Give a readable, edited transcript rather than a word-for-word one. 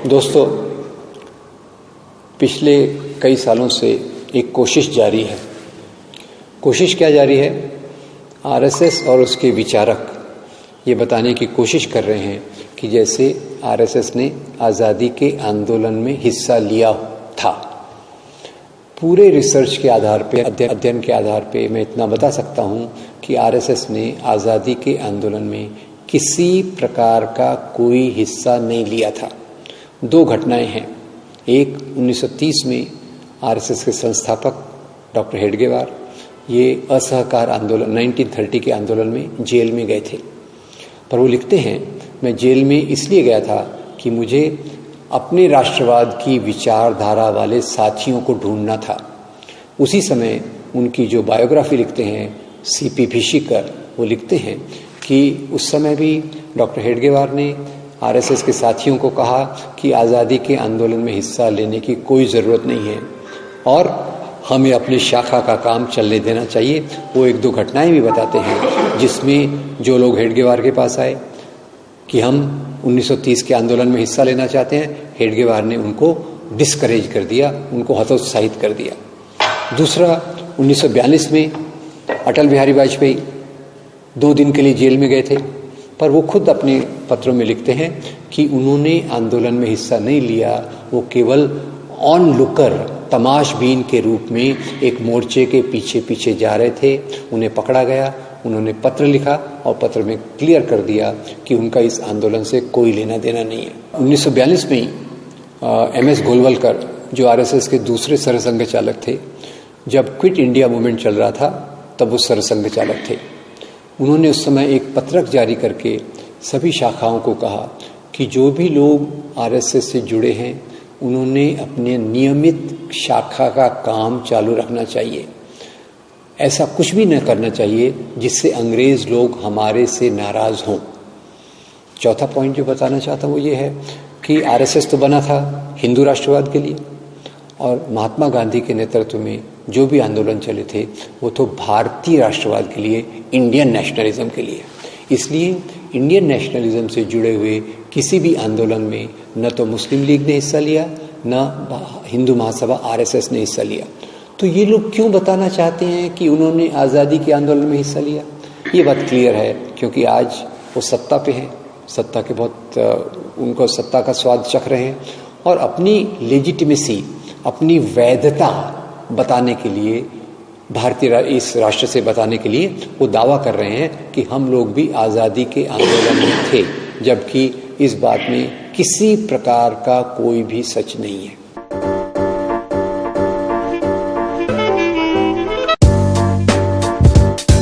दोस्तों, पिछले कई सालों से एक कोशिश जारी है। कोशिश क्या जारी है? आरएसएस और उसके विचारक ये बताने की कोशिश कर रहे हैं कि जैसे आरएसएस ने आज़ादी के आंदोलन में हिस्सा लिया था। पूरे रिसर्च के आधार पे, अध्ययन के आधार पे मैं इतना बता सकता हूँ कि आरएसएस ने आज़ादी के आंदोलन में किसी प्रकार का कोई हिस्सा नहीं लिया था। दो घटनाएं हैं। एक 1930 में आरएसएस के संस्थापक डॉक्टर हेडगेवार ये असहकार आंदोलन 1930 के आंदोलन में जेल में गए थे। पर वो लिखते हैं, मैं जेल में इसलिए गया था कि मुझे अपने राष्ट्रवाद की विचारधारा वाले साथियों को ढूंढना था। उसी समय उनकी जो बायोग्राफी लिखते हैं सीपी भिशिकर, वो लिखते हैं कि उस समय भी डॉक्टर हेडगेवार ने आरएसएस के साथियों को कहा कि आज़ादी के आंदोलन में हिस्सा लेने की कोई ज़रूरत नहीं है और हमें अपनी शाखा का काम चलने देना चाहिए। वो एक दो घटनाएं भी बताते हैं जिसमें जो लोग हेडगेवार के पास आए कि हम 1930 के आंदोलन में हिस्सा लेना चाहते हैं, हेडगेवार ने उनको डिस्करेज कर दिया, उनको हतोत्साहित कर दिया। दूसरा, 1942 में अटल बिहारी वाजपेयी 2 दिन के लिए जेल में गए थे, पर वो खुद अपने पत्रों में लिखते हैं कि उन्होंने आंदोलन में हिस्सा नहीं लिया। वो केवल ऑन लुकर, तमाशबीन के रूप में एक मोर्चे के पीछे पीछे जा रहे थे। उन्हें पकड़ा गया, उन्होंने पत्र लिखा और पत्र में क्लियर कर दिया कि उनका इस आंदोलन से कोई लेना देना नहीं है। 1942 में एमएस गोलवलकर, जो आरएसएस के दूसरे सरसंघ चालक थे, जब क्विट इंडिया मूवमेंट चल रहा था तब वो सरसंघ चालक थे। उन्होंने उस समय एक पत्रक जारी करके सभी शाखाओं को कहा कि जो भी लोग आरएसएस से जुड़े हैं उन्होंने अपने नियमित शाखा का काम चालू रखना चाहिए। ऐसा कुछ भी न करना चाहिए जिससे अंग्रेज लोग हमारे से नाराज हों। चौथा पॉइंट जो बताना चाहता हूँ वो ये है कि आरएसएस तो बना था हिंदू राष्ट्रवाद के लिए, और महात्मा गांधी के नेतृत्व में जो भी आंदोलन चले थे वो तो भारतीय राष्ट्रवाद के लिए, इंडियन नेशनलिज्म के लिए। इसलिए इंडियन नेशनलिज्म से जुड़े हुए किसी भी आंदोलन में न तो मुस्लिम लीग ने हिस्सा लिया, न हिंदू महासभा आरएसएस ने हिस्सा लिया। तो ये लोग क्यों बताना चाहते हैं कि उन्होंने आज़ादी के आंदोलन में हिस्सा लिया? ये बात क्लियर है क्योंकि आज वो सत्ता पे हैं, सत्ता के बहुत उनको सत्ता का स्वाद चख रहे हैं और अपनी लेजिटिमेसी, अपनी वैधता बताने के लिए, भारतीय इस राष्ट्र से बताने के लिए वो दावा कर रहे हैं कि हम लोग भी आज़ादी के आंदोलन में थे, जबकि इस बात में किसी प्रकार का कोई भी सच नहीं है।